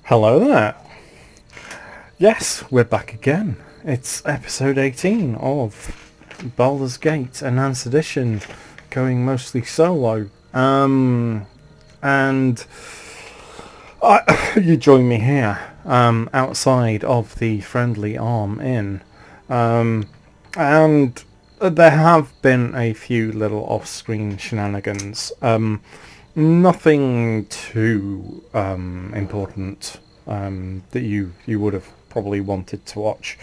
Hello there. Yes, we're back again. It's episode 18 of Baldur's Gate, Enhanced Edition, going mostly solo. And you join me here, outside of the Friendly Arm Inn. And there have been a few little off-screen shenanigans. Nothing too important that you would have probably wanted to watch.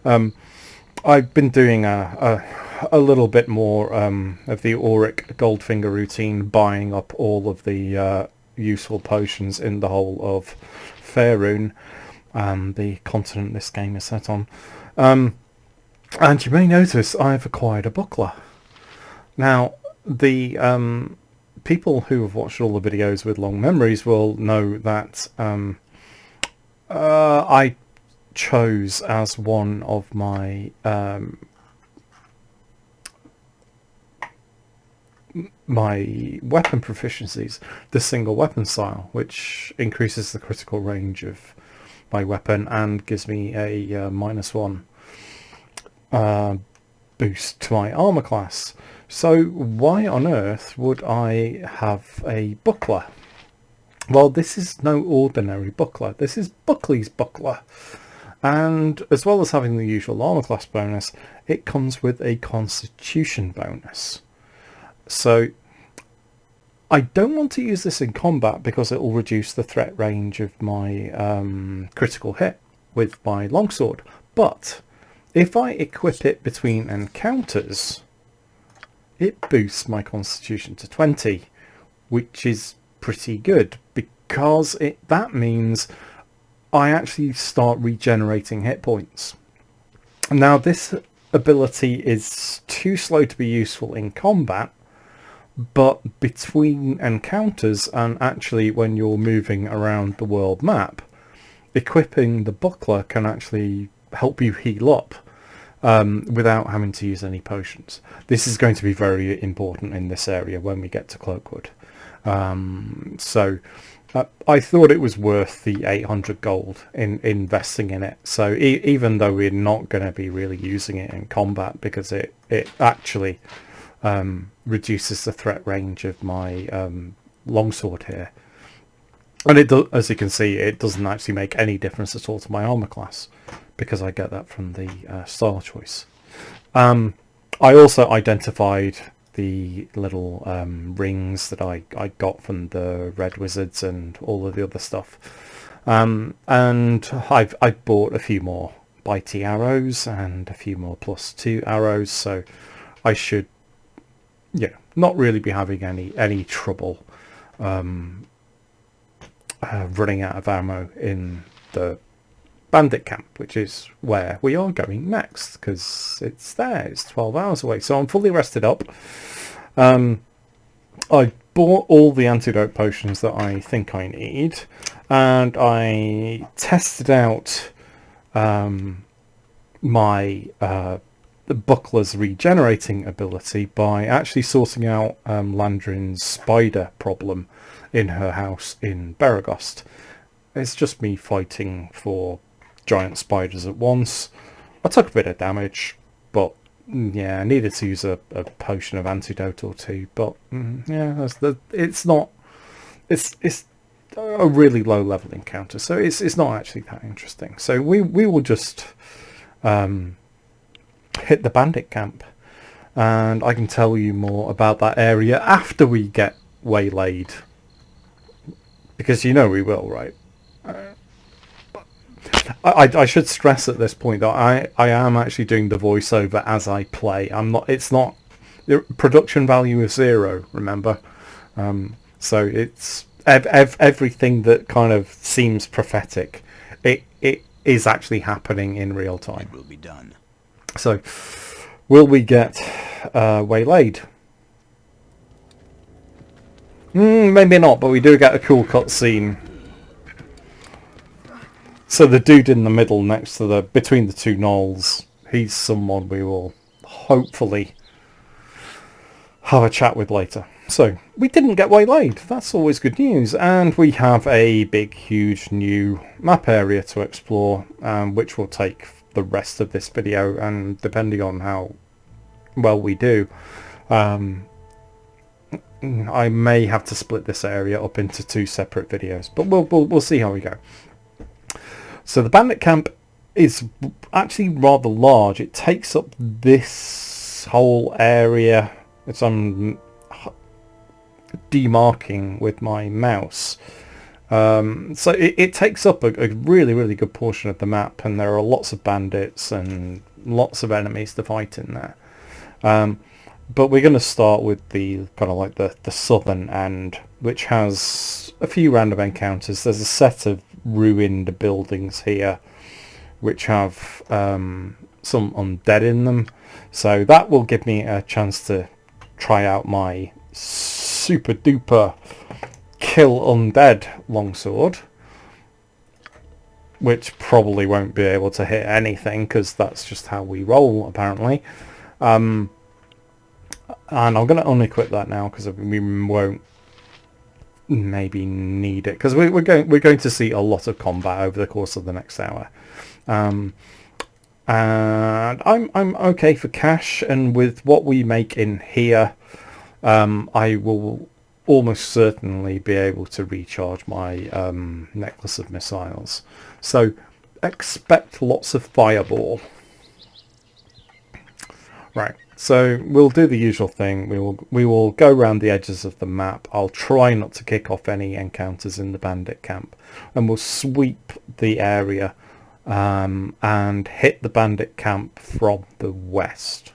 I've been doing a little bit more of the Auric Goldfinger routine, buying up all of the useful potions in the whole of Faerun, the continent this game is set on. And you may notice I've acquired a buckler. Now, the people who have watched all the videos with long memories will know that I chose as one of my my weapon proficiencies the single weapon style, which increases the critical range of my weapon and gives me a -1 boost to my armor class. So why on earth would I have a buckler? Well, this is no ordinary buckler. This is Buckley's buckler. And as well as having the usual armor class bonus, it comes with a constitution bonus. So I don't want to use this in combat because it will reduce the threat range of my critical hit with my longsword. But if I equip it between encounters, it boosts my constitution to 20, which is pretty good because that means I actually start regenerating hit points. Now, this ability is too slow to be useful in combat, but between encounters and actually when you're moving around the world map, equipping the buckler can actually help you heal up without having to use any potions. This is going to be very important in this area when we get to Cloakwood. So I thought it was worth the 800 gold in investing in it. So even though we're not going to be really using it in combat because it actually reduces the threat range of my longsword here. And it does, as you can see, it doesn't actually make any difference at all to my armor class because I get that from the style choice. I also identified the little rings that I got from the Red Wizards and all of the other stuff. And I've bought a few more bitey arrows and a few more +2 arrows, so I should not really be having any trouble running out of ammo in the Bandit Camp, which is where we are going next, because it's 12 hours away, so I'm fully rested up. I bought all the antidote potions that I think I need, and I tested out my the buckler's regenerating ability by actually sorting out Landrin's spider problem in her house in Beregost. It's just me fighting for giant spiders at once. I took a bit of damage, but yeah, I needed to use a potion of antidote or two. But it's a really low level encounter, so it's not actually that interesting. So we will just hit the Bandit Camp, and I can tell you more about that area after we get waylaid, because you know we will, right? I should stress at this point that I am actually doing the voiceover as I play. It's not the production value is 0, remember? So it's everything that kind of seems prophetic. It is actually happening in real time. It will be done. So, will we get waylaid? Maybe not, but we do get a cool cutscene. So the dude in the middle, next to between the two gnolls, he's someone we will hopefully have a chat with later. So we didn't get waylaid. That's always good news. And we have a big, huge new map area to explore, which will take the rest of this video. And depending on how well we do, I may have to split this area up into 2 separate videos. But we'll see how we go. So the Bandit Camp is actually rather large. It takes up this whole area. It's demarking with my mouse, so it takes up a really good portion of the map, and there are lots of bandits and lots of enemies to fight in there, but we're going to start with the kind of like the southern end, which has a few random encounters. There's a set of ruined buildings here which have some undead in them, so that will give me a chance to try out my super duper kill undead longsword, which probably won't be able to hit anything because that's just how we roll apparently. And I'm going to unequip that now because we won't maybe need it, because we're going to see a lot of combat over the course of the next hour. And I'm okay for cash, and with what we make in here, I will almost certainly be able to recharge my necklace of missiles. So expect lots of fireball. Right, so we'll do the usual thing. We will go around the edges of the map. I'll try not to kick off any encounters in the bandit camp, and we'll sweep the area and hit the bandit camp from the west.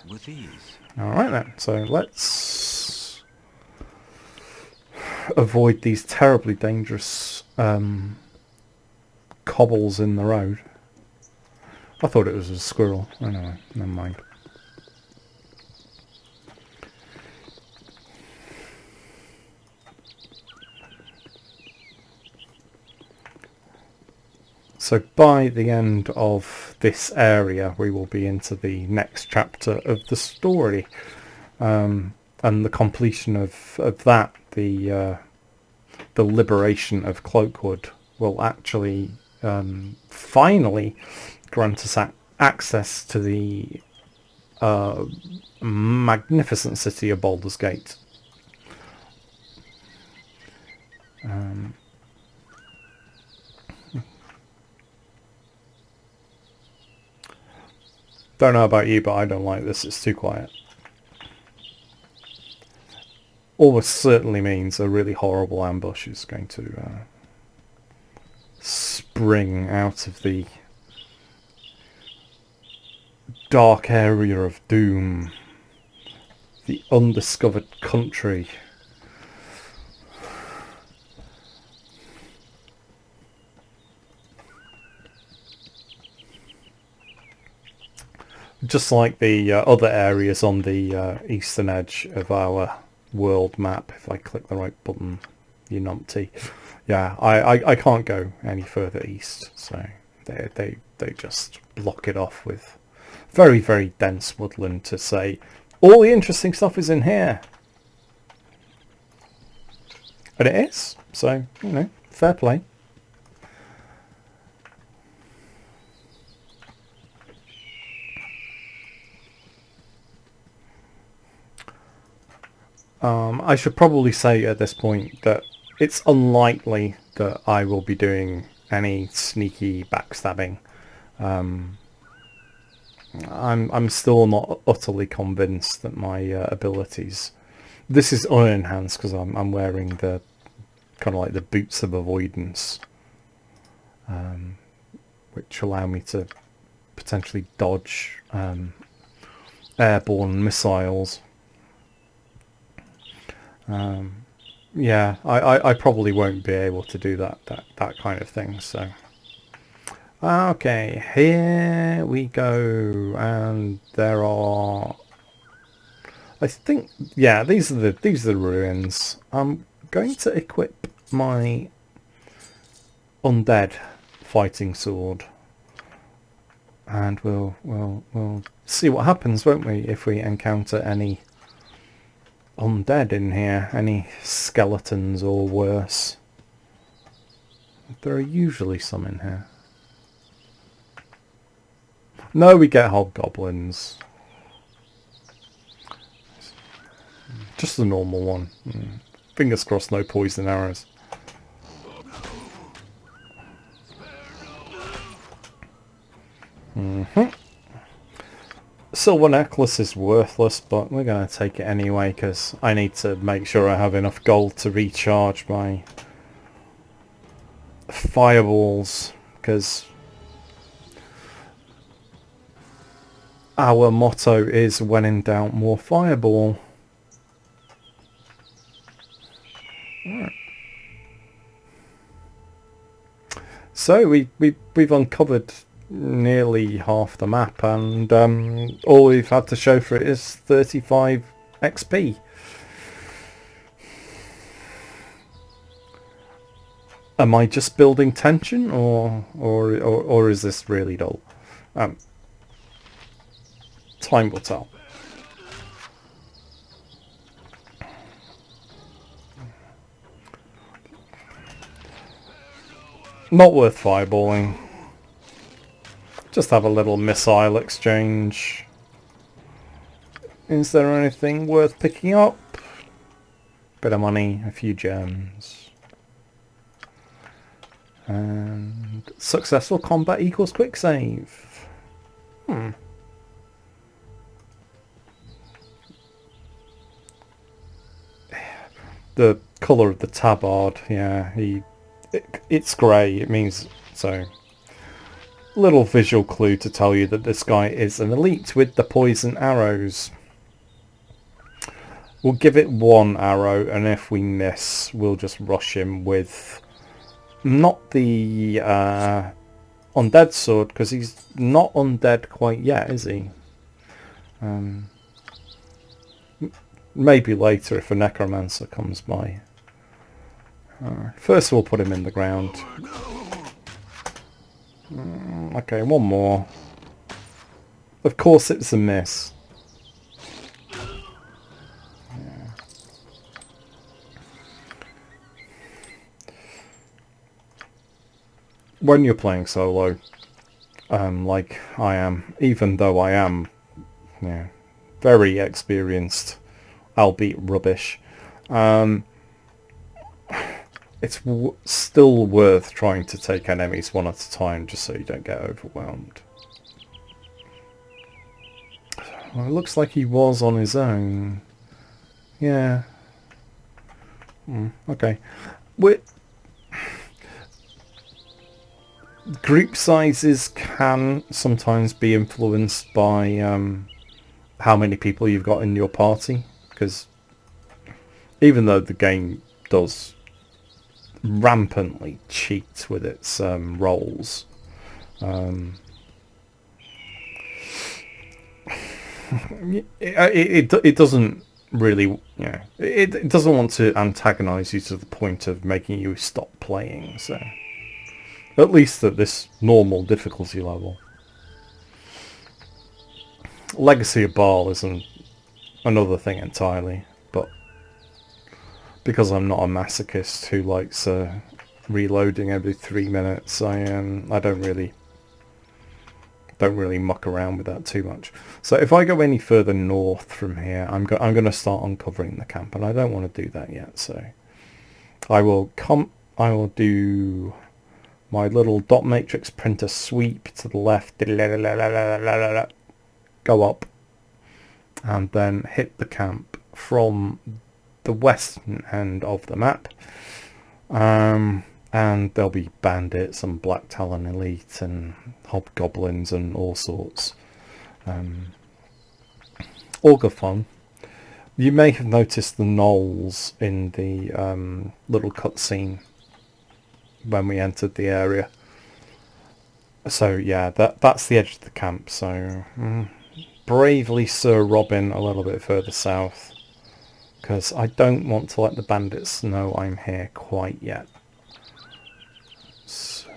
With ease. Alright then, so let's avoid these terribly dangerous cobbles in the road. I thought it was a squirrel. Anyway, never mind. So by the end of this area, we will be into the next chapter of the story, and the completion of that, the liberation of Cloakwood, will actually finally grant us access to the magnificent city of Baldur's Gate. Don't know about you, but I don't like this. It's too quiet. Almost certainly means a really horrible ambush is going to spring out of the dark area of doom, the undiscovered country. Just like the other areas on the eastern edge of our world map, if I click the right button, you numpty. Yeah, I can't go any further east, so they just block it off with very, very dense woodland to say, all the interesting stuff is in here. And it is, so, you know, fair play. I should probably say at this point that it's unlikely that I will be doing any sneaky backstabbing. I'm still not utterly convinced that my abilities... This is unenhanced because I'm wearing the kind of like the boots of avoidance, which allow me to potentially dodge airborne missiles. Yeah, I probably won't be able to do that kind of thing. So, okay, here we go, and there are, I think, yeah, these are the ruins. I'm going to equip my undead fighting sword And we'll see what happens, won't we, if we encounter any undead in here, any skeletons or worse. There are usually some in here. No, we get hobgoblins. Just the normal one. Fingers crossed, no poison arrows. Silver necklace is worthless, but we're going to take it anyway because I need to make sure I have enough gold to recharge my fireballs, because our motto is when in doubt, more fireball. Right. So we've uncovered nearly half the map, and all we've had to show for it is 35 XP. Am I just building tension, or is this really dull? Time will tell. Not worth fireballing. Just have a little missile exchange. Is there anything worth picking up? Bit of money, a few gems. And successful combat equals quick save. The colour of the tabard, yeah, it's grey, it means so. Little visual clue to tell you that this guy is an elite with the poison arrows. We'll give it one arrow, and if we miss, we'll just rush him with not the undead sword, because he's not undead quite yet, is he? Maybe later if a necromancer comes by. First we'll put him in the ground. Okay, one more. Of course it's a miss. Yeah. When you're playing solo, like I am, even though I am very experienced, albeit rubbish, it's still worth trying to take enemies one at a time just so you don't get overwhelmed. Well, it looks like he was on his own. Yeah. Okay. Group sizes can sometimes be influenced by how many people you've got in your party, because even though the game does rampantly cheat with its rolls, it doesn't really, it doesn't want to antagonize you to the point of making you stop playing, so at least at this normal difficulty level. Legacy of Baal is another thing entirely, but because I'm not a masochist who likes reloading every 3 minutes, I don't really muck around with that too much. So if I go any further north from here, I'm going to start uncovering the camp, and I don't want to do that yet. So I will do my little dot matrix printer sweep to the left, go up, and then hit the camp from the western end of the map, and there'll be bandits and Black Talon elite and hobgoblins and all sorts. All good fun. You may have noticed the gnolls in the little cutscene when we entered the area. So yeah, that's the edge of the camp. So bravely Sir Robin a little bit further south, because I don't want to let the bandits know I'm here quite yet. So,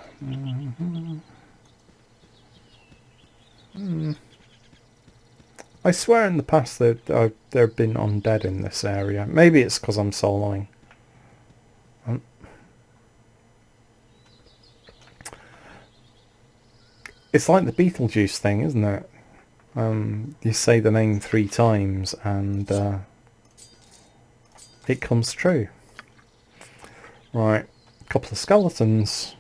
I swear in the past that there have been undead in this area. Maybe it's because I'm soloing. It's like the Beetlejuice thing, isn't it? You say the name 3 times and it comes true. Right, a couple of skeletons.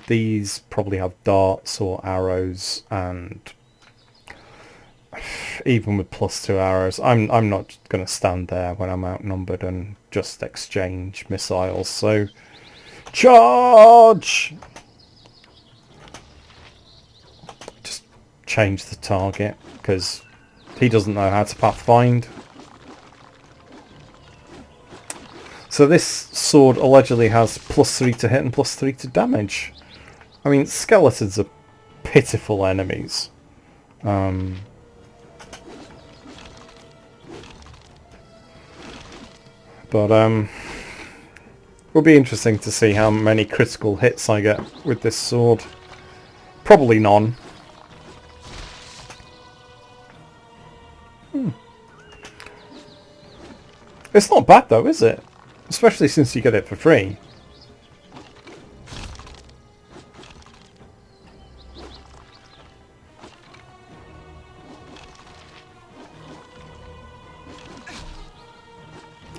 These probably have darts or arrows, and even with +2 arrows, I'm not going to stand there when I'm outnumbered and just exchange missiles. So, charge! Just change the target because he doesn't know how to pathfind. So this sword allegedly has +3 to hit and +3 to damage. I mean, skeletons are pitiful enemies. But it'll be interesting to see how many critical hits I get with this sword. Probably none. It's not bad though, is it? Especially since you get it for free.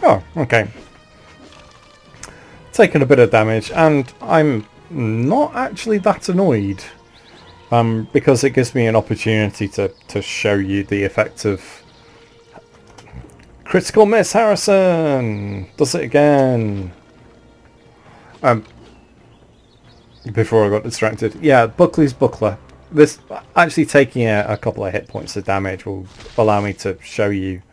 Oh, okay. Taking a bit of damage, and I'm not actually that annoyed. Because it gives me an opportunity to show you the effect of critical miss. Harrison does it again. Before I got distracted. Yeah, Buckley's Buckler. This actually taking a couple of hit points of damage will allow me to show you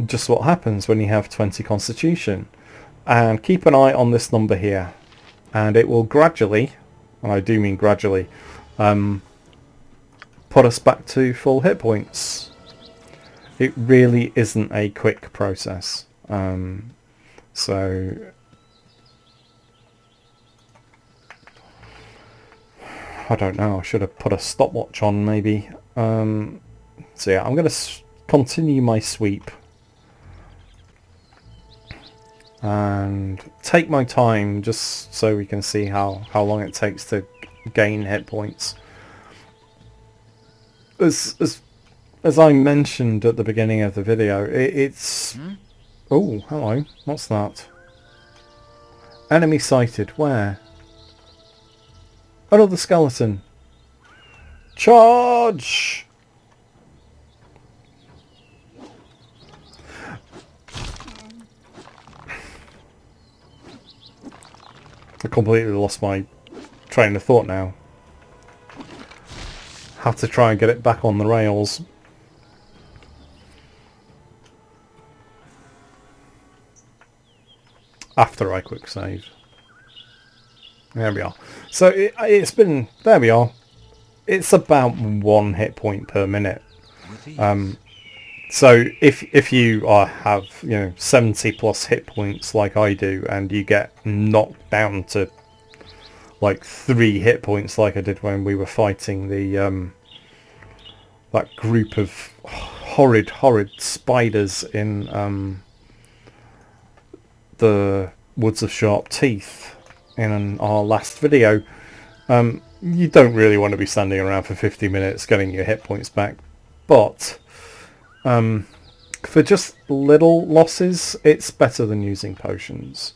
just what happens when you have 20 constitution. And keep an eye on this number here, and it will gradually, and I do mean gradually, put us back to full hit points. It really isn't a quick process. So I don't know, I should have put a stopwatch on maybe. So yeah, I'm going to continue my sweep and take my time just so we can see how long it takes to gain hit points. As I mentioned at the beginning of the video, it's... Oh, hello. What's that? Enemy sighted. Where? Another skeleton. Charge! I completely lost my train of thought now. Have to try and get it back on the rails. After I quick save. There we are. So it's been... There we are. It's about 1 hit point per minute. So if you have 70 plus hit points like I do, and you get knocked down to like 3 hit points like I did when we were fighting the that group of horrid spiders in the Woods of Sharp Teeth in our last video, you don't really want to be standing around for 50 minutes getting your hit points back, but for just little losses it's better than using potions,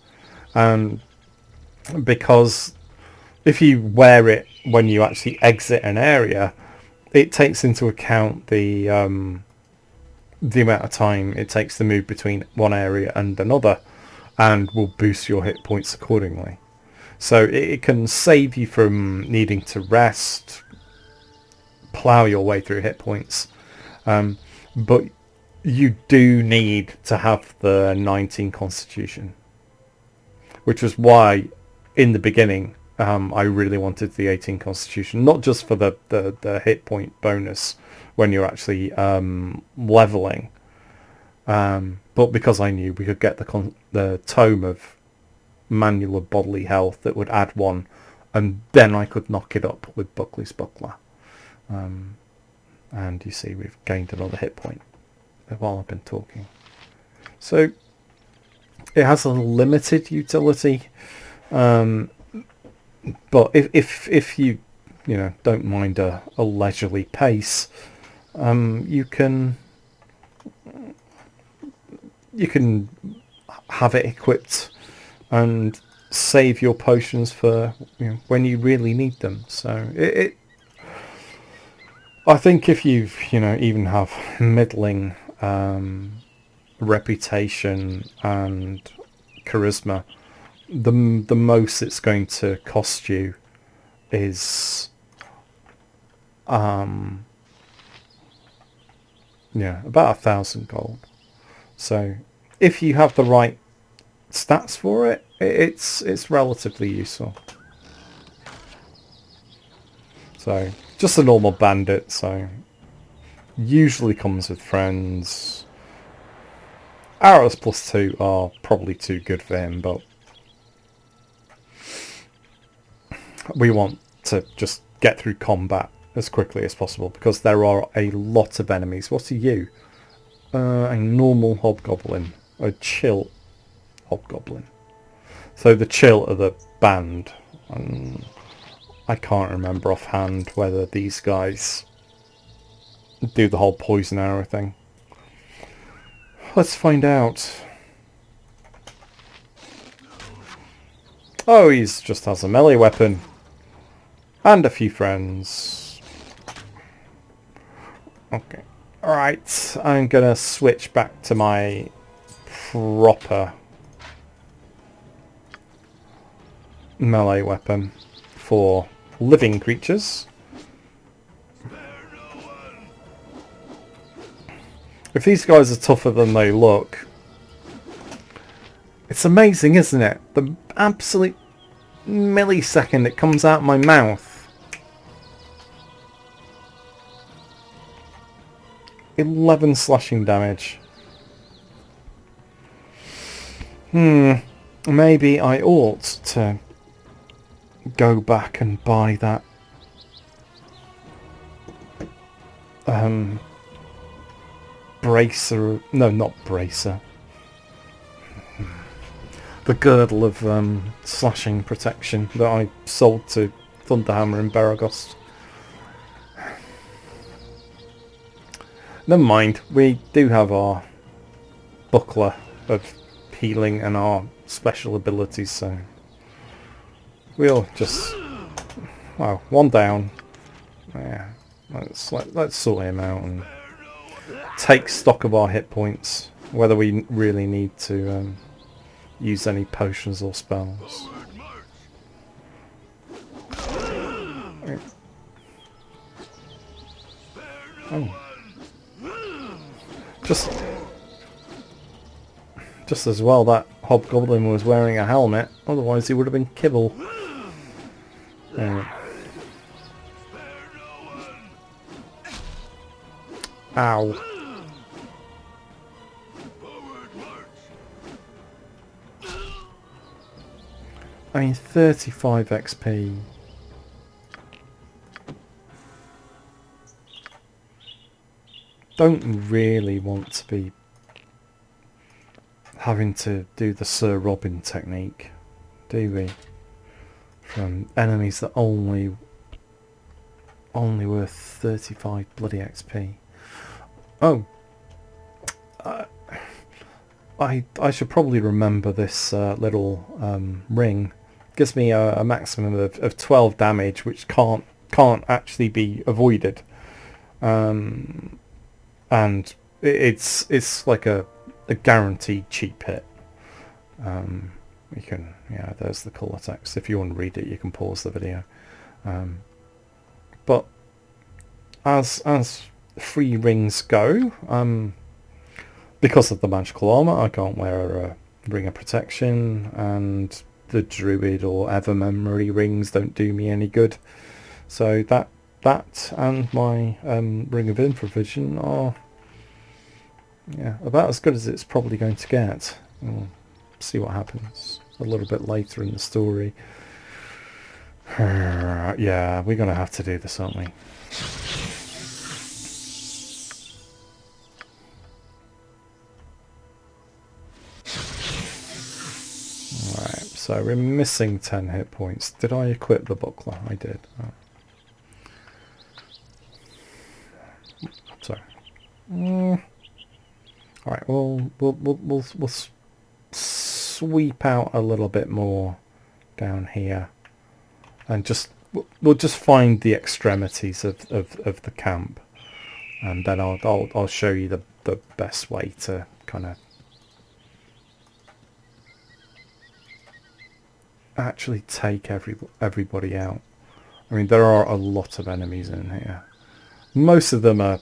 because if you wear it when you actually exit an area, it takes into account the amount of time it takes to move between one area and another, and will boost your hit points accordingly. So it can save you from needing to rest, plow your way through hit points, but you do need to have the 19 constitution, which was why in the beginning I really wanted the 18 constitution, not just for the hit point bonus when you're actually leveling, but because I knew we could get the tome of Manual of Bodily Health that would add 1 and then I could knock it up with Buckley's Buckler. And you see we've gained another hit point while I've been talking. So it has a limited utility, but if you don't mind a leisurely pace, you can have it equipped and save your potions for when you really need them. So I think if you even have middling reputation and charisma, the most it's going to cost you is about 1,000 gold. So if you have the right stats for it, it's relatively useful. So just a normal bandit, so usually comes with friends. Arrows +2 are probably too good for him, but we want to just get through combat as quickly as possible because there are a lot of enemies. What are you? A normal hobgoblin, a chill hobgoblin. So the chill are the band. I can't remember offhand whether these guys do the whole poison arrow thing. Let's find out. Oh, he's just has a melee weapon. And a few friends. Okay. Alright, I'm gonna switch back to my proper melee weapon for living creatures. If these guys are tougher than they look, it's amazing, isn't it? The absolute millisecond it comes out my mouth. 11 slashing damage. Maybe I ought to go back and buy that bracer. No, not bracer. The girdle of slashing protection that I sold to Thunderhammer in Baragos. Never mind, we do have our buckler of healing and our special abilities, so we'll just... well, one down. Yeah, let's sort him out and take stock of our hit points, whether we really need to use any potions or spells. Oh. Just as well that hobgoblin was wearing a helmet, otherwise he would have been kibble. Ow. I mean, 35 XP. Don't really want to be having to do the Sir Robin technique, do we? From enemies that only worth 35 bloody XP. Oh, I should probably remember this little ring. Gives me a maximum of 12 damage, which can't actually be avoided. And it's like a guaranteed cheap hit. You can, yeah, there's the colour text. If you want to read it, you can pause the video. But as free rings go, because of the magical armour, I can't wear a ring of protection, and the druid or ever memory rings don't do me any good. So that and my ring of infravision are about as good as it's probably going to get. We'll see what happens a little bit later in the story. Yeah, we're going to have to do this, aren't we? Right, so we're missing 10 hit points. Did I equip the buckler? I did. Oh. Sorry. All right, we'll sweep out a little bit more down here, and we'll just find the extremities of the camp, and then I'll show you the best way to kind of actually take everybody out. I mean, there are a lot of enemies in here. Most of them are,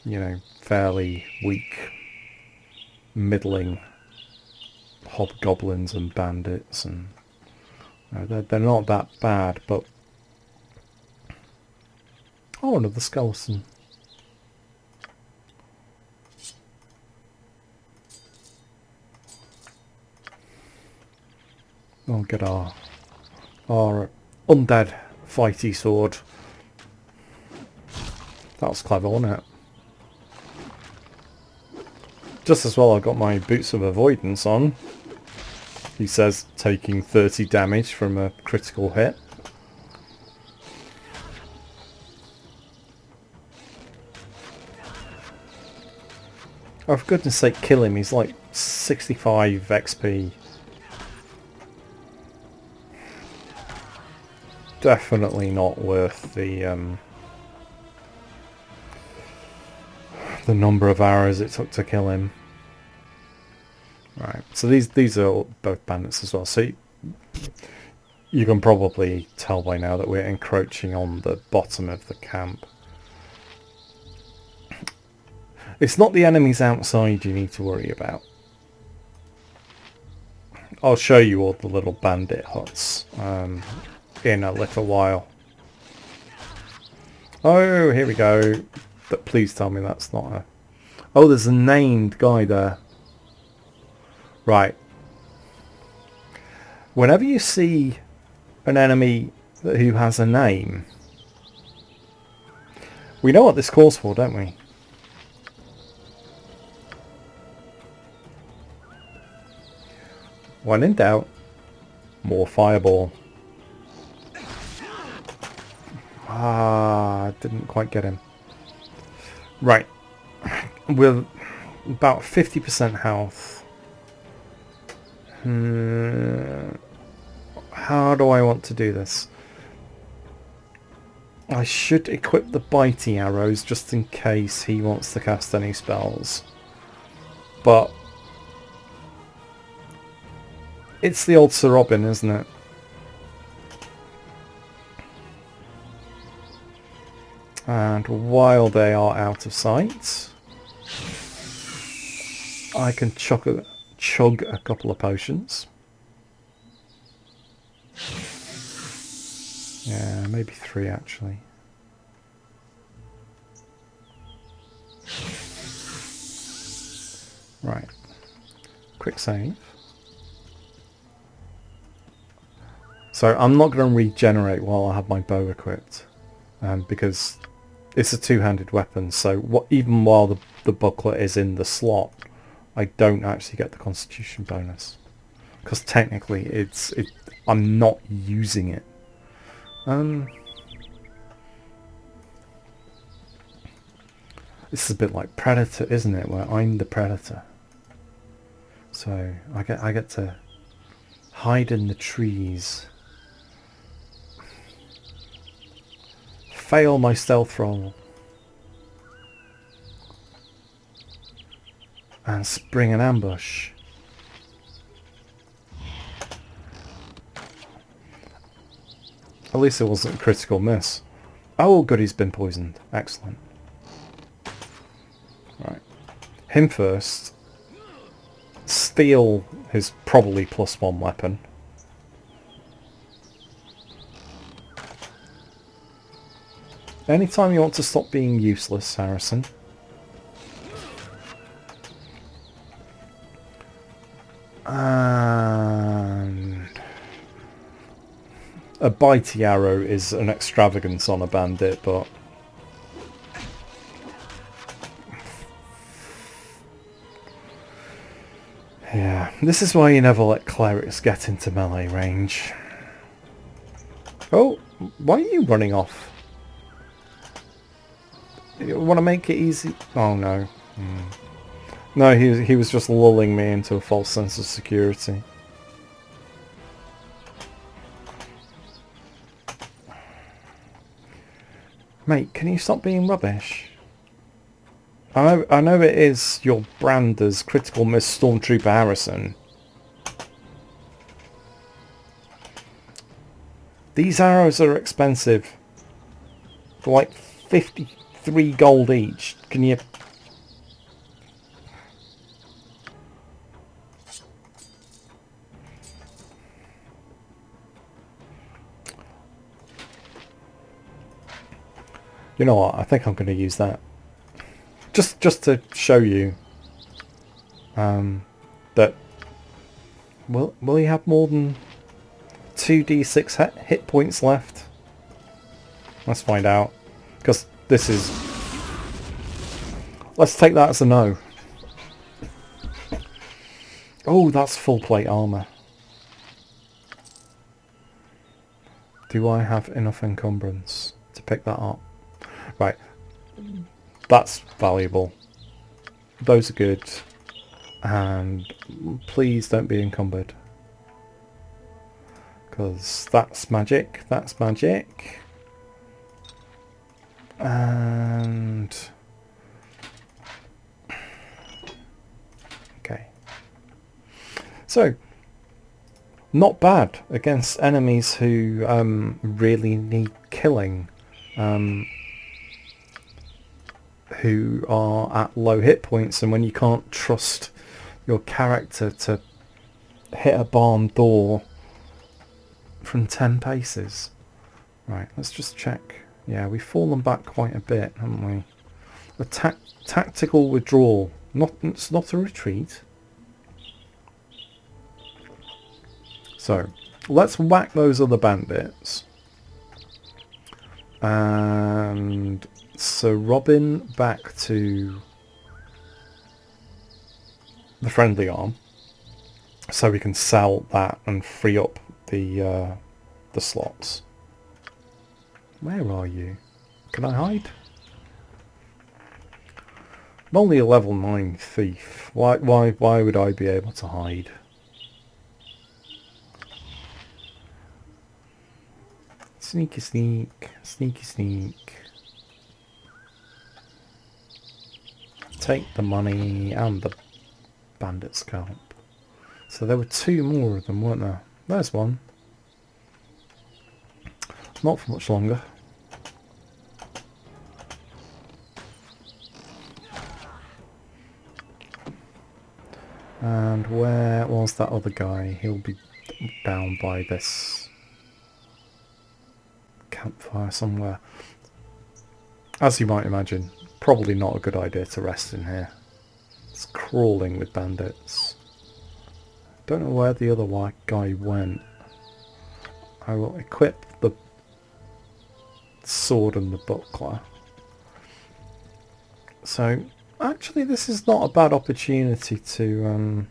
you know, fairly weak, middling hobgoblins and bandits, and they're not that bad, but... Oh, another skeleton. I'll get our undead fighty sword. That was clever, wasn't it? Just as well I got my boots of avoidance on. He says taking 30 damage from a critical hit. Oh, for goodness sake, kill him. He's like 65 XP. Definitely not worth the number of hours it took to kill him. Right, so these are both bandits as well. So you can probably tell by now that we're encroaching on the bottom of the camp. It's not the enemies outside you need to worry about. I'll show you all the little bandit huts in a little while. Oh, here we go. But please tell me that's not a... Oh, there's a named guy there. Right. Whenever you see an enemy who has a name, we know what this calls for, don't we? When in doubt, more fireball. Ah, didn't quite get him. Right. With about 50% health. How do I want to do this? I should equip the bitey arrows just in case he wants to cast any spells. But it's the old Sir Robin, isn't it? And while they are out of sight, I can chug a couple of potions. Yeah, maybe 3 actually. Right. Quick save. So I'm not going to regenerate while I have my bow equipped, because it's a two-handed weapon. So even while the buckler is in the slot, I don't actually get the Constitution bonus, because technically I'm not using it. This is a bit like Predator, isn't it? Where I'm the predator, so I get to hide in the trees. Fail my stealth roll. And spring an ambush. At least it wasn't a critical miss. Oh good, he's been poisoned. Excellent. Right. Him first. Steal his probably +1 weapon. Anytime you want to stop being useless, Harrison. And a bitey arrow is an extravagance on a bandit, but yeah, this is why you never let clerics get into melee range. Oh, why are you running off? You want to make it easy? Oh no. No, he was just lulling me into a false sense of security. Mate, can you stop being rubbish? I know it is your brand as Critical Miss Stormtrooper Harrison. These arrows are expensive. They're like 53 gold each. Can you... You know what? I think I'm going to use that. Just to show you that will he have more than 2d6 hit points left? Let's find out. Because this is... Let's take that as a no. Oh, that's full plate armour. Do I have enough encumbrance to pick that up? Right. That's valuable. Those are good. And please don't be encumbered. Because that's magic. That's magic. And... Okay. So, not bad against enemies who really need killing. Who are at low hit points, and when you can't trust your character to hit a barn door from 10 paces. Right, let's just check. Yeah, we've fallen back quite a bit, haven't we? A tactical withdrawal. It's not a retreat. So, let's whack those other bandits. And... So Robin back to the friendly arm, so we can sell that and free up the slots. Where are you? Can I hide? I'm only a level 9 thief. Why would I be able to hide? Sneaky sneak, sneaky sneak. Take the money and the bandit scalp. So there were 2 more of them, weren't there? There's one. Not for much longer. And where was that other guy? He'll be down by this campfire somewhere. As you might imagine, probably not a good idea to rest in here. It's crawling with bandits. Don't know where the other white guy went. I will equip the sword and the buckler. So, actually this is not a bad opportunity to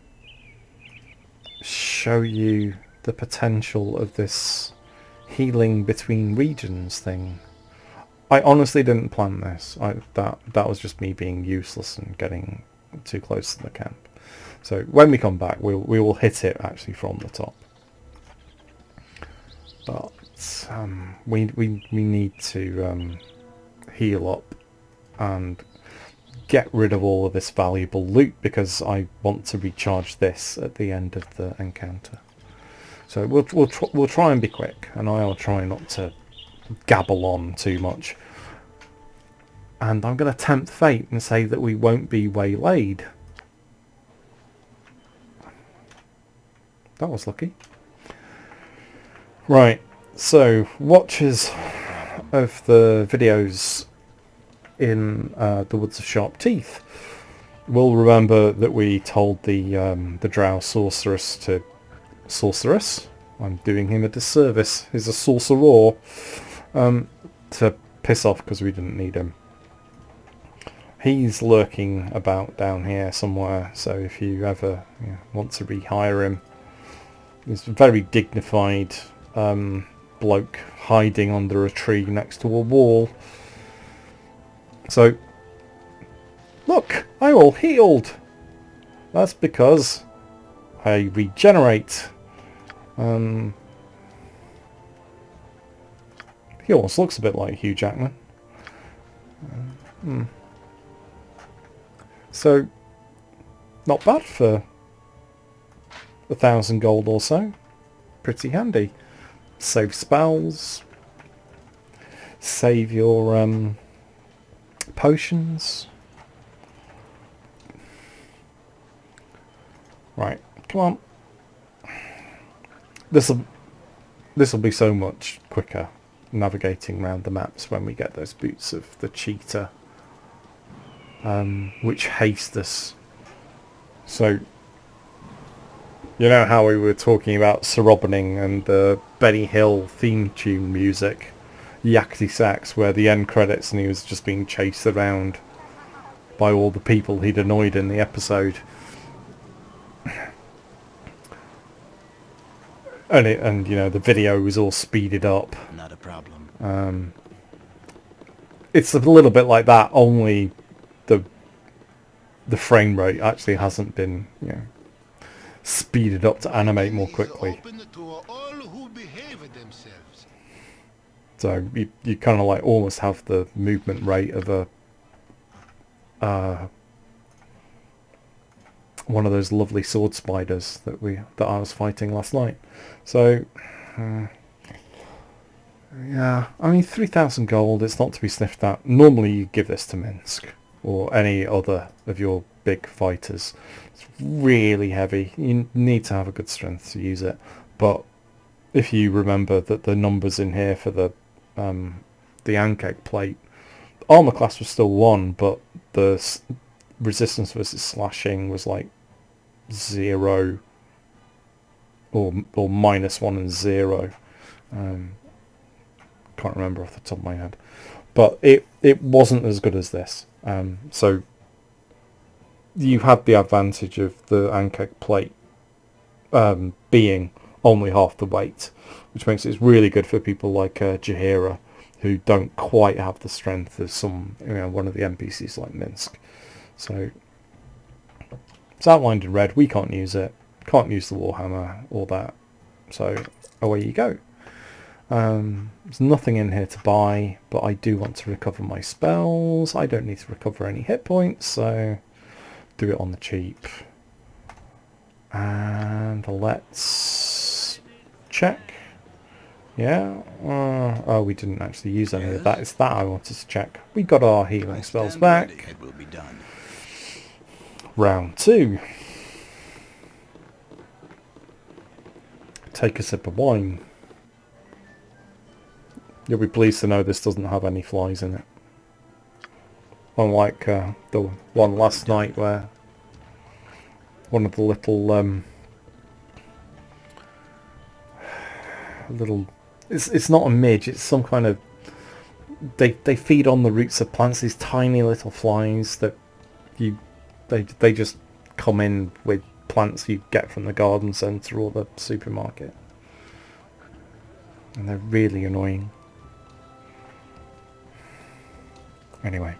show you the potential of this healing between regions thing. I honestly didn't plan this. That was just me being useless and getting too close to the camp. So when we come back, we will hit it actually from the top. But we need to heal up and get rid of all of this valuable loot, because I want to recharge this at the end of the encounter. So we'll try and be quick, and I'll try not to gabble on too much. And I'm going to tempt fate and say that we won't be waylaid. That was lucky. Right, so watchers of the videos in the Woods of Sharp Teeth will remember that we told the drow sorceress to... Sorceress? I'm doing him a disservice. He's a sorcerer. To piss off because we didn't need him. He's lurking about down here somewhere, so if you ever want to rehire him, he's a very dignified bloke hiding under a tree next to a wall. So, look, I'm all healed. That's because I regenerate. He almost looks a bit like Hugh Jackman. So, not bad for 1,000 gold or so. Pretty handy. Save spells. Save your potions. Right, come on. This'll be so much quicker navigating around the maps when we get those boots of the cheetah, which haste us. So, you know how we were talking about Soroboning and the Benny Hill theme tune music, Yakety Sax, where the end credits and he was just being chased around by all the people he'd annoyed in the episode. And you know, the video was all speeded up. Not a problem. It's a little bit like that, only the frame rate actually hasn't been, speeded up to animate more quickly. So you kind of like almost have the movement rate of a one of those lovely sword spiders that I was fighting last night. So yeah, I mean 3,000 gold, it's not to be sniffed at. Normally you give this to Minsk or any other of your big fighters. It's really heavy. You need to have a good strength to use it. But if you remember that the numbers in here for the Ankeg plate, armor class was still 1, but the resistance versus slashing was like 0 or -1 and 0. Can't remember off the top of my head, but it wasn't as good as this. So you had the advantage of the Ankeg plate being only half the weight, which makes it really good for people like Jaheira, who don't quite have the strength of some, one of the NPCs like Minsk. So it's outlined in red. We can't use it. Can't use the Warhammer or that. So away you go. There's nothing in here to buy, but I do want to recover my spells. I don't need to recover any hit points, so do it on the cheap. And let's check. Yeah. Oh, we didn't actually use any of that. It's that I wanted to check. We got our healing spells back. It will be done. Round 2. Take a sip of wine. You'll be pleased to know this doesn't have any flies in it. Unlike the one last night where one of the little it's not a midge, it's some kind of, they feed on the roots of plants, these tiny little flies that they just come in with plants you get from the garden centre or the supermarket, and they're really annoying. Anyway,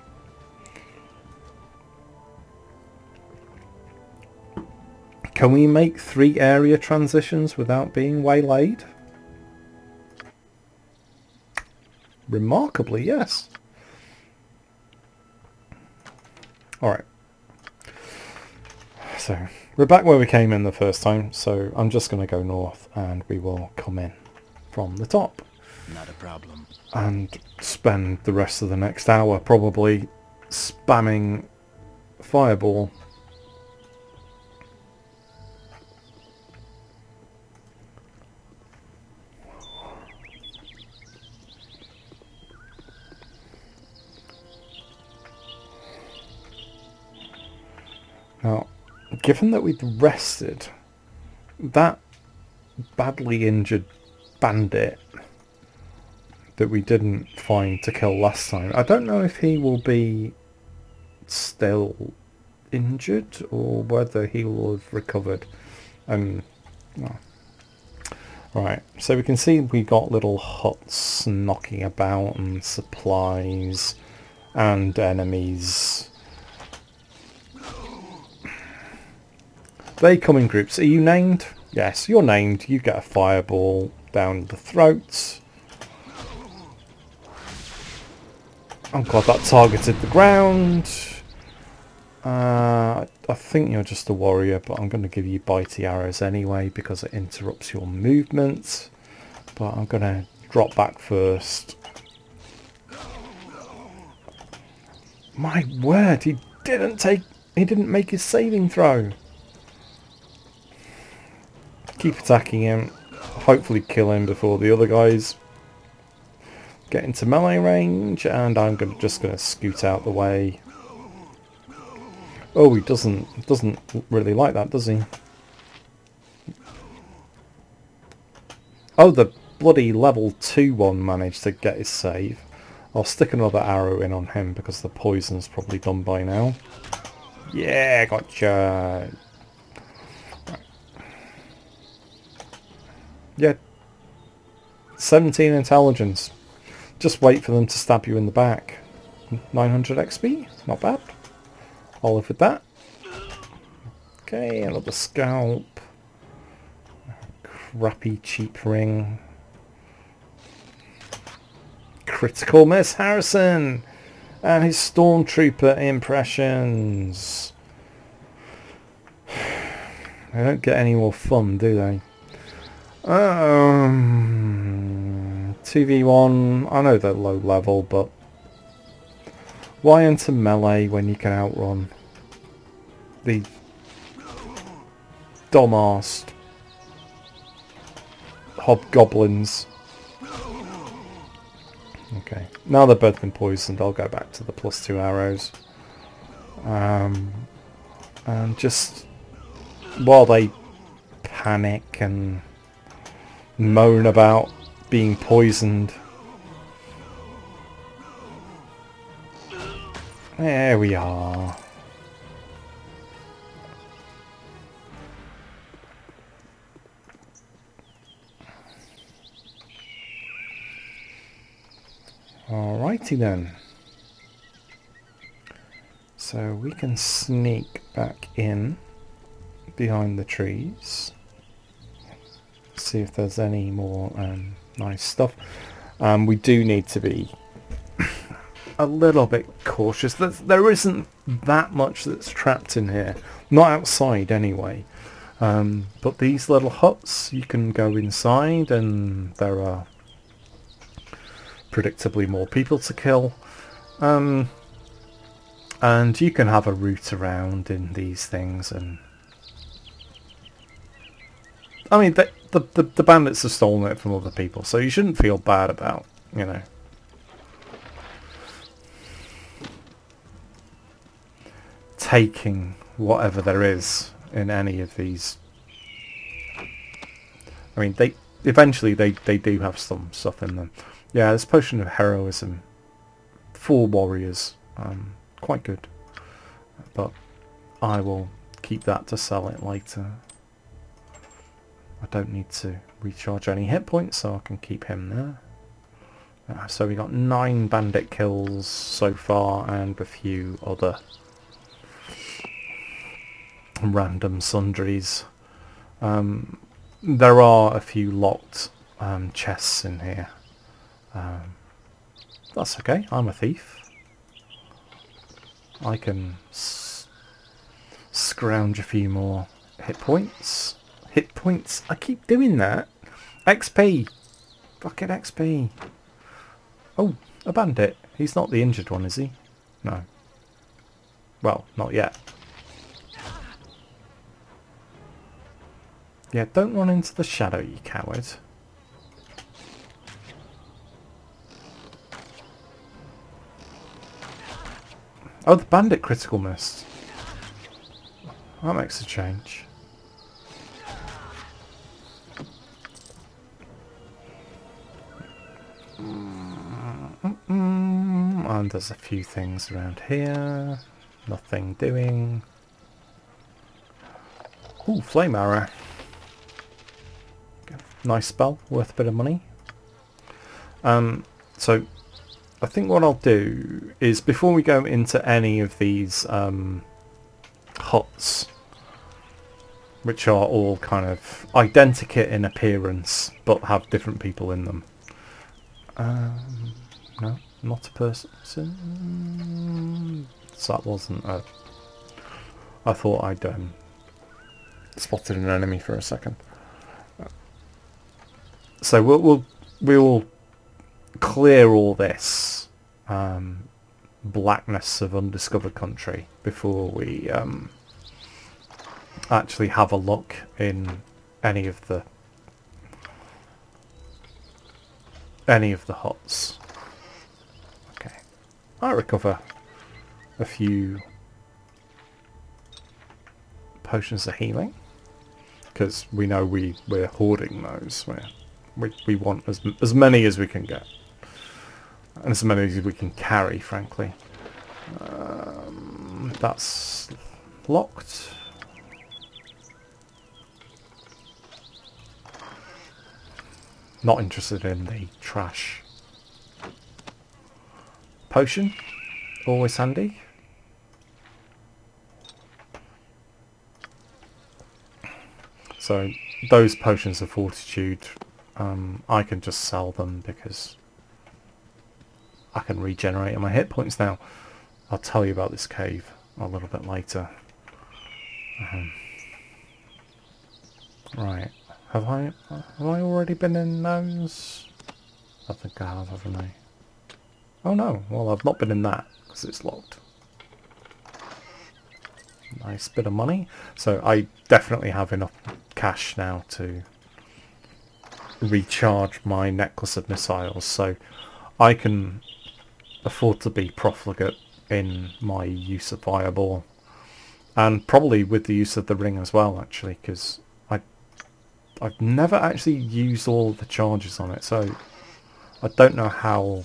can we make 3 area transitions without being waylaid? Remarkably, yes. Alright. So, we're back where we came in the first time, so I'm just going to go north and we will come in from the top. Not a problem. And spend the rest of the next hour probably spamming Fireball. Now, given that we'd rested, that badly injured bandit that we didn't find to kill last time. I don't know if he will be still injured or whether he will have recovered. Well, right, so we can see we got little huts knocking about and supplies and enemies. They come in groups. Are you named? Yes, you're named. You get a fireball down the throats. Oh god, that targeted the ground. I think you're just a warrior, but I'm going to give you bitey arrows anyway because it interrupts your movement. But I'm going to drop back first. My word, he didn't make his saving throw. Keep attacking him. Hopefully kill him before the other guys get into melee range, and I'm just going to scoot out the way. Oh, he doesn't really like that, does he? Oh, the bloody level 2 one managed to get his save. I'll stick another arrow in on him because the poison's probably done by now. Yeah, gotcha. Right. Yeah. 17 intelligence. Just wait for them to stab you in the back. 900 XP? Not bad. I'll live with that. Okay, another scalp. Crappy cheap ring. Critical miss Harrison! And his Stormtrooper impressions. They don't get any more fun, do they? 2v1. I know they're low level, but why enter melee when you can outrun the dumb-arsed hobgoblins? Okay, now they've both been poisoned, I'll go back to the +2 arrows. And just while they panic and moan about being poisoned. There we are. Alrighty then. So we can sneak back in behind the trees. See if there's any more nice stuff. We do need to be a little bit cautious. There isn't that much that's trapped in here. Not outside anyway. But these little huts, you can go inside and there are predictably more people to kill. And you can have a route around in these things. And I mean, the bandits have stolen it from other people, so you shouldn't feel bad about, you know, taking whatever there is in any of these. I mean, they eventually do have some stuff in them. Yeah, this potion of heroism for warriors, quite good, but I will keep that to sell it later. I don't need to recharge any hit points, so I can keep him there. So we got 9 bandit kills so far and a few other random sundries. There are a few locked chests in here. That's okay, I'm a thief. I can scrounge a few more hit points. Hit points, I keep doing that. XP! Fucking XP. Oh, a bandit. He's not the injured one, is he? No. Well, not yet. Yeah, don't run into the shadow, you coward. Oh, the bandit critical missed. That makes a change. And there's a few things around here. Nothing doing. Ooh, flame arrow. Nice spell, worth a bit of money. So I think what I'll do is, before we go into any of these huts, which are all kind of identical in appearance but have different people in them. No, not a person. So that wasn't a... I thought I'd spotted an enemy for a second. So we'll clear all this blackness of undiscovered country before we actually have a look in any of the huts. Okay, I recover a few potions of healing because we know we're hoarding those. We want as many as we can get, and as many as we can carry, frankly. That's locked. Not interested in the trash. Potion, always handy. So those potions of fortitude, I can just sell them because I can regenerate my hit points now. I'll tell you about this cave a little bit later. Right. Have I already been in those? I think I have, haven't I? Oh no, well I've not been in that because it's locked. Nice bit of money. So I definitely have enough cash now to recharge my necklace of missiles, so I can afford to be profligate in my use of fireball, and probably with the use of the ring as well, actually, because I've never actually used all the charges on it, so I don't know how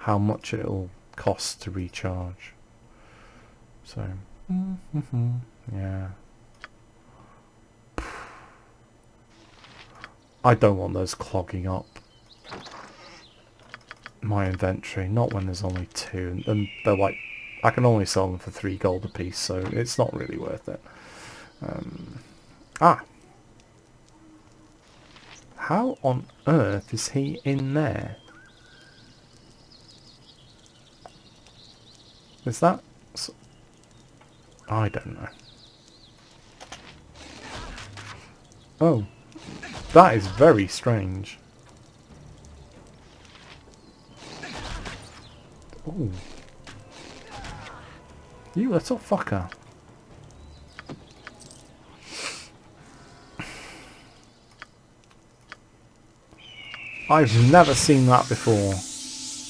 much it'll cost to recharge. So, yeah. I don't want those clogging up my inventory, not when there's only 2, and they're like, I can only sell them for 3 gold a piece, so it's not really worth it. How on earth is he in there? Is that... I don't know. Oh, that is very strange. Ooh. You little fucker. I've never seen that before.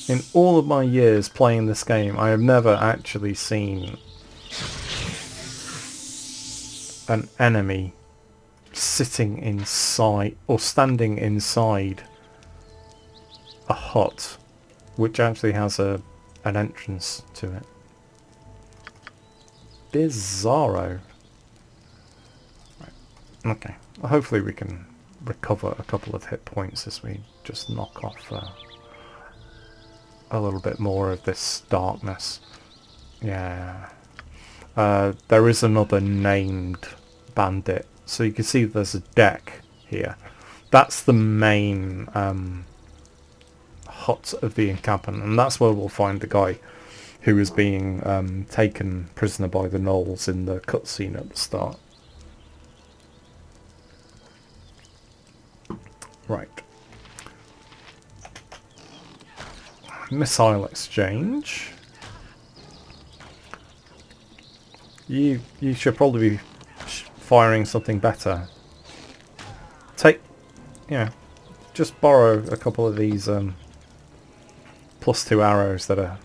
In all of my years playing this game, I have never actually seen an enemy sitting inside or standing inside a hut which actually has an entrance to it. Bizarro. Right. Okay. Hopefully we can recover a couple of hit points as we just knock off a little bit more of this darkness. Yeah. There is another named bandit. So you can see there's a deck here. That's the main hut of the encampment, and that's where we'll find the guy who is being taken prisoner by the gnolls in the cutscene at the start. Right. Missile exchange. You should probably be firing something better. Just borrow a couple of these +2 arrows that are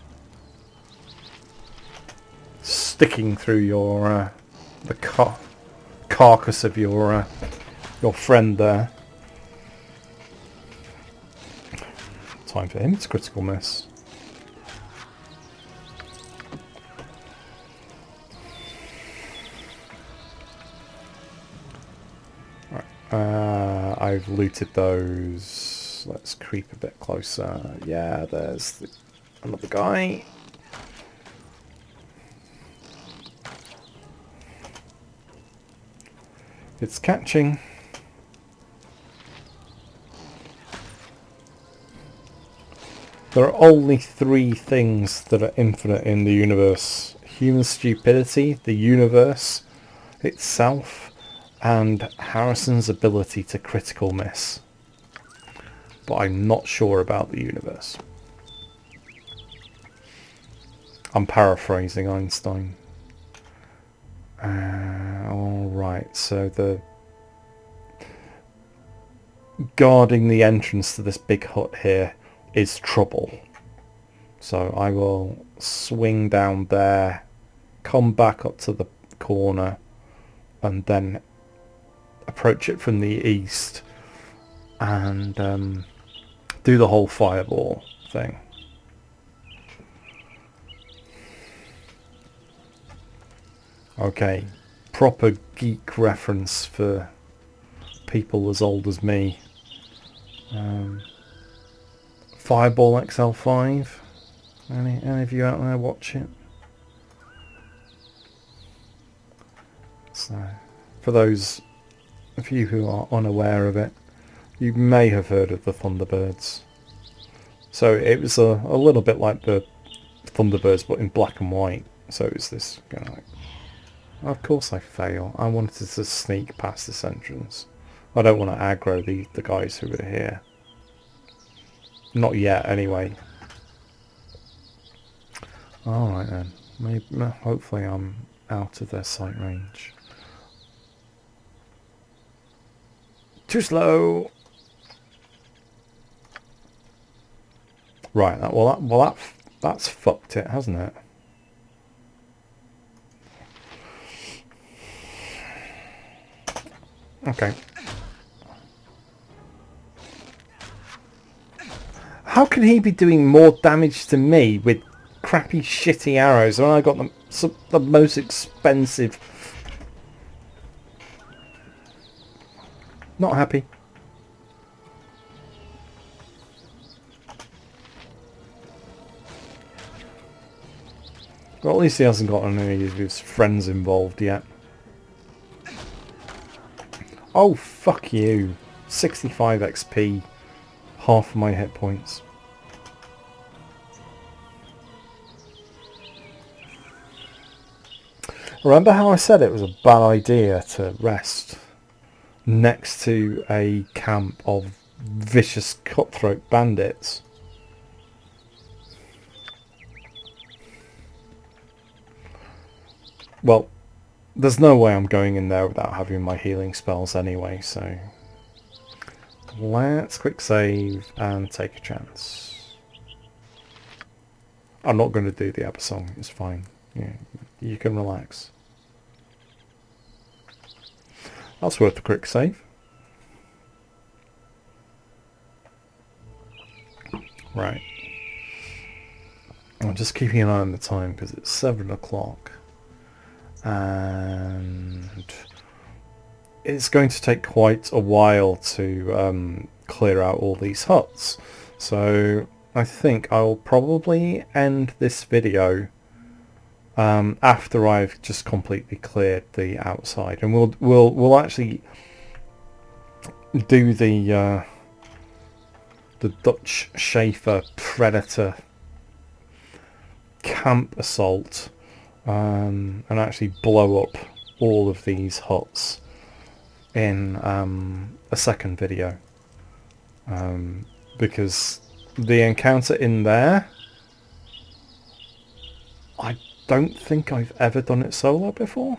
sticking through your the carcass of your friend there. time for him to critical miss. Right. I've looted those. Let's creep a bit closer. Yeah, there's another guy. It's catching. There are only 3 things that are infinite in the universe. Human stupidity, the universe itself, and Harrison's ability to critical miss. But I'm not sure about the universe. I'm paraphrasing Einstein. Alright, so the guarding the entrance to this big hut here is trouble. So I will swing down there, come back up to the corner, and then approach it from the east and do the whole fireball thing. Okay, proper geek reference for people as old as me. Fireball XL5. Any of you out there watch it? So, for those of you who are unaware of it, you may have heard of the Thunderbirds. So it was a little bit like the Thunderbirds, but in black and white. So it was this kind of like, of course I fail. I wanted to sneak past this entrance. I don't want to aggro the guys who are here. Not yet, anyway. Alright then. Maybe, hopefully I'm out of their sight range. Too slow! Right, that's fucked it, hasn't it? Okay. How can he be doing more damage to me with crappy, shitty arrows when I got the most expensive? Not happy. Well, at least he hasn't got any of his friends involved yet. Oh, fuck you. 65 XP. Half of my hit points. Remember how I said it was a bad idea to rest next to a camp of vicious cutthroat bandits? Well, there's no way I'm going in there without having my healing spells anyway, so let's quick save and take a chance. I'm not going to do the Abba song, it's fine. Yeah, you can relax. That's worth a quick save. Right. I'm just keeping an eye on the time because it's 7 o'clock. And it's going to take quite a while to clear out all these huts. So I think I'll probably end this video after I've just completely cleared the outside, and we'll actually do the Dutch Schaefer Predator camp assault and actually blow up all of these huts in a second video, because the encounter in there, I don't think I've ever done it solo before.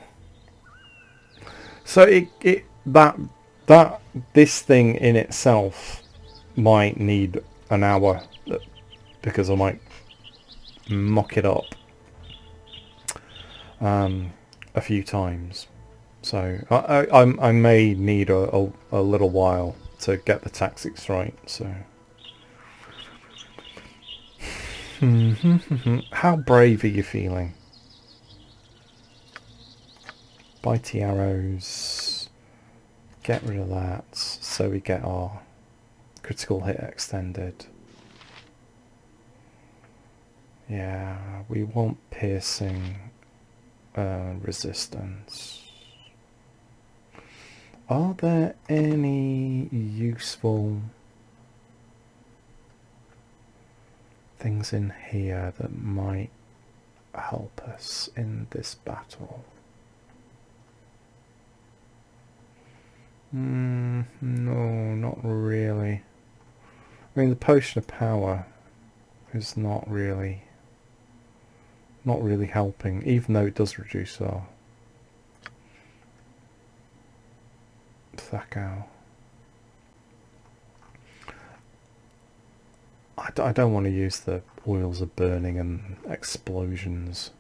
So this thing in itself might need an hour, because I might mock it up a few times. So I may need a little while to get the tactics right. So How brave are you feeling? Bitey arrows. Get rid of that so we get our critical hit extended. Yeah, we want piercing resistance. Are there any useful things in here that might help us in this battle? No, not really. I mean, the potion of power is not really helping, even though it does reduce our Thakao. I don't want to use the oils of burning and explosions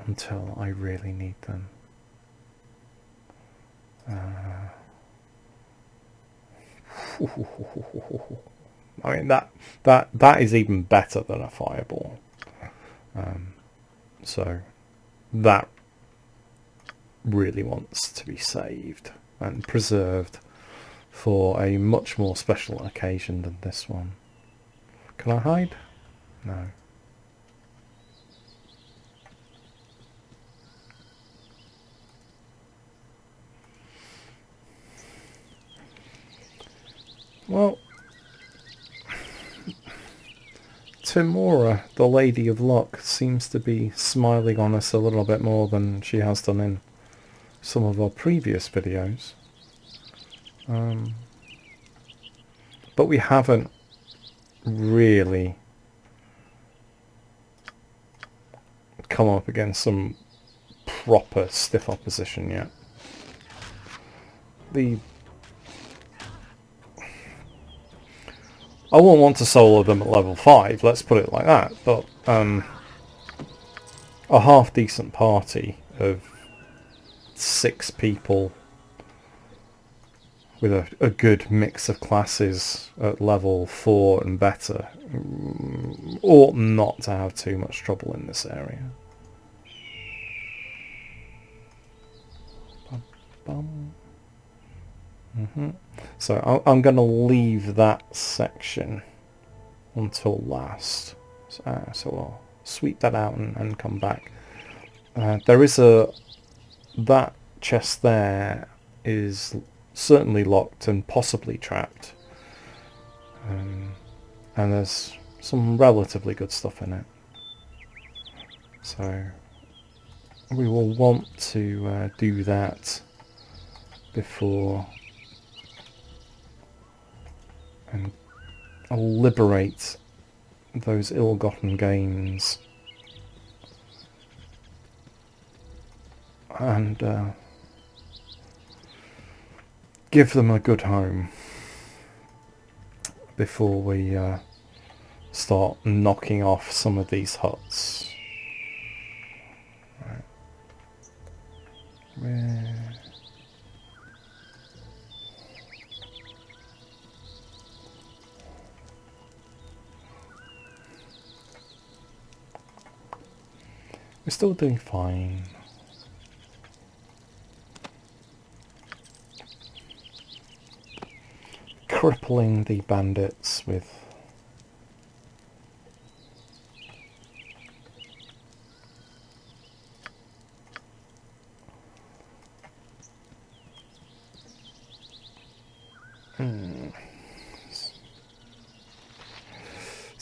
until I really need them. I mean that is even better than a fireball. So that really wants to be saved and preserved for a much more special occasion than this one. Can I hide? No. Well, Timora, the Lady of Luck, seems to be smiling on us a little bit more than she has done in some of our previous videos. But we haven't really come up against some proper stiff opposition yet. I wouldn't want to solo them at level 5, let's put it like that, but a half decent party of 6 people with a good mix of classes at level 4 and better ought not to have too much trouble in this area. So I'm going to leave that section until last. So I'll sweep that out and come back. There is that chest there is certainly locked and possibly trapped. And there's some relatively good stuff in it. So we will want to do that before and liberate those ill-gotten gains and give them a good home before we start knocking off some of these huts. Right. We're still doing fine. Crippling the bandits with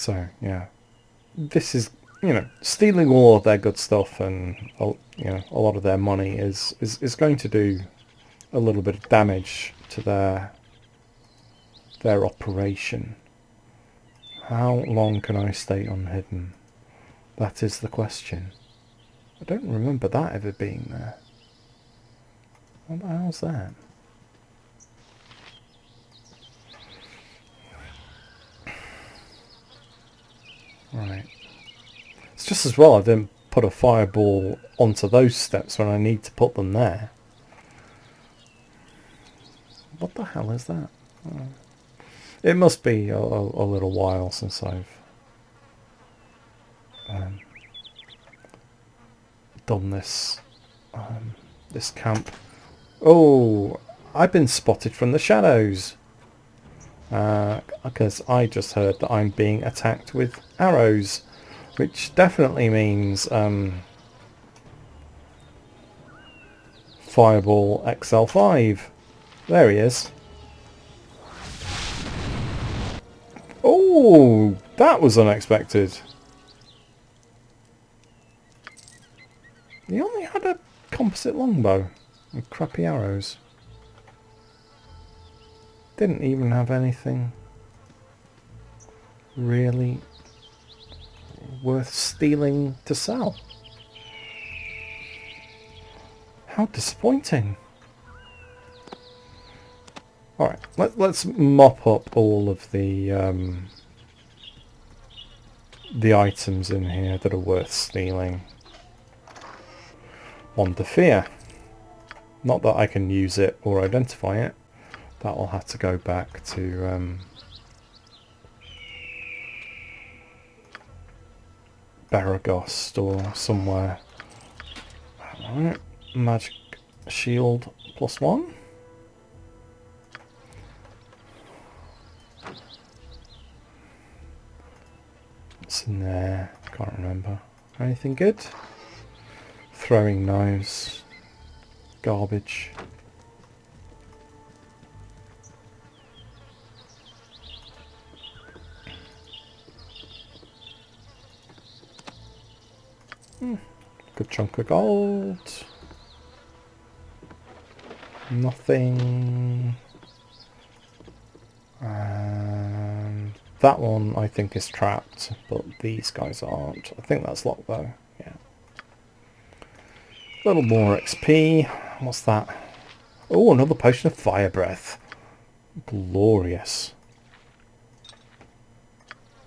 So yeah, this is, stealing all of their good stuff and a lot of their money is going to do a little bit of damage to their operation. How long can I stay unhidden? That is the question. I don't remember that ever being there. What the hell's that? Right. It's just as well I didn't put a fireball onto those steps when I need to put them there. What the hell is that? Oh. It must be a little while since I've done this this camp. Oh, I've been spotted from the shadows. Because I just heard that I'm being attacked with arrows, which definitely means Fireball XL5. There he is. Oh, that was unexpected. He only had a composite longbow with crappy arrows. Didn't even have anything really worth stealing to sell. How disappointing. Alright, let's mop up all of the items in here that are worth stealing. Wand of Fear. Not that I can use it or identify it. That will have to go back to Baragost or somewhere. Alright, magic shield +1. What's in there? Can't remember. Anything good? Throwing knives. Garbage. Good chunk of gold. Nothing. And that one I think is trapped, but these guys aren't. I think that's locked though. Yeah. A little more XP. What's that? Oh, another potion of fire breath. Glorious.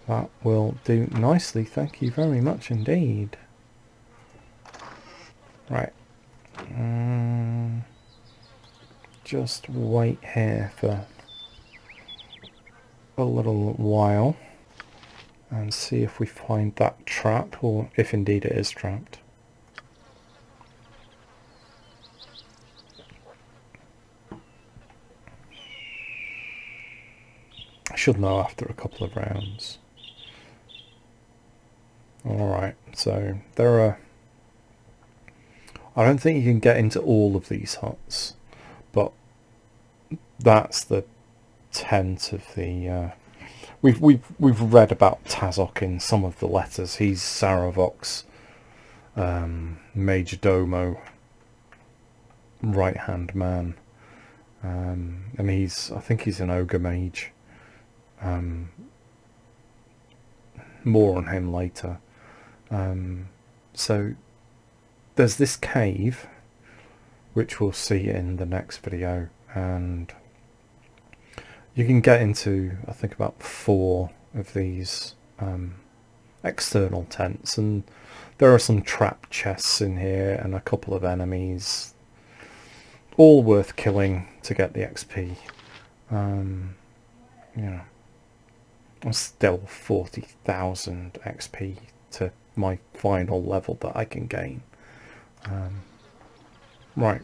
That will do nicely. Thank you very much indeed. Right. Just wait here for a little while and see if we find that trap, or if indeed it is trapped. I should know after a couple of rounds. Alright, so there are... I don't think you can get into all of these huts, but that's the tent of the... We've read about Tazok in some of the letters. He's Saravok's major domo, right hand man, and I think he's an ogre mage. More on him later. So there's this cave, which we'll see in the next video, and you can get into, I think, about 4 of these external tents, and there are some trap chests in here and a couple of enemies, all worth killing to get the XP. Yeah, I'm still 40,000 XP to my final level that I can gain. Right.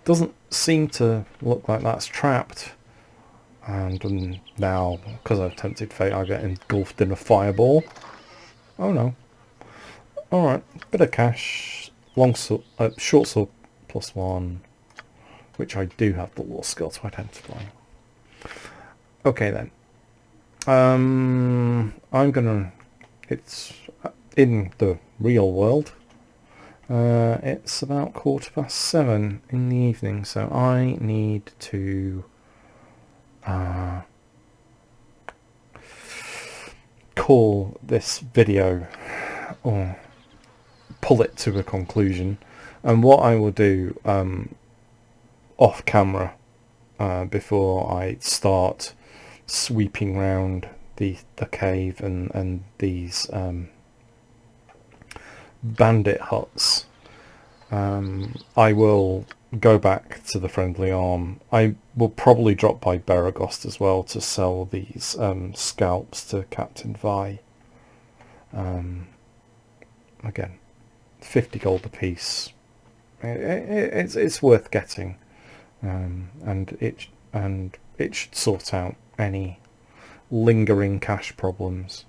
Doesn't seem to look like that's trapped. And now, because I've tempted fate, I get engulfed in a fireball. Oh no. Alright, bit of cash. Short sword +1. Which I do have the law skill to identify. Okay then. I'm gonna... It's in the real world. It's about 7:15 in the evening, so I need to call this video, or pull it to a conclusion. And what I will do off camera, before I start sweeping round the cave and these bandit huts, I will go back to the Friendly Arm. I will probably drop by Baragost as well to sell these scalps to Captain Vi. Again, 50 gold a piece. It's worth getting, and it should sort out any lingering cash problems.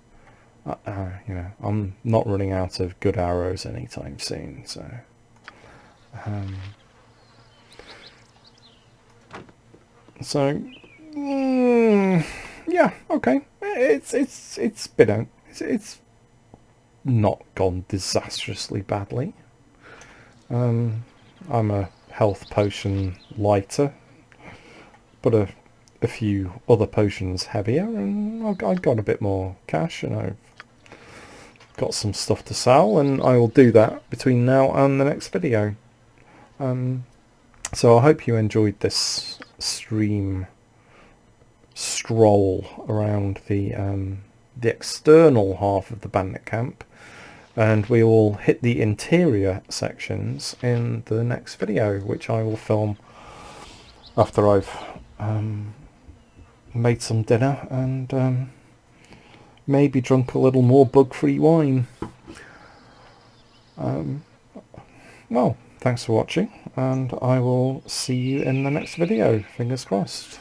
You know, I'm not running out of good arrows anytime soon, so yeah, okay. It's been out. It's not gone disastrously badly. I'm a health potion lighter, but a few other potions heavier, and I've got a bit more cash, and I've got some stuff to sell, and I will do that between now and the next video. So I hope you enjoyed this stream stroll around the external half of the Bandit Camp, and we will hit the interior sections in the next video, which I will film after I've made some dinner and maybe drunk a little more bug-free wine. Well, thanks for watching, and I will see you in the next video. Fingers crossed.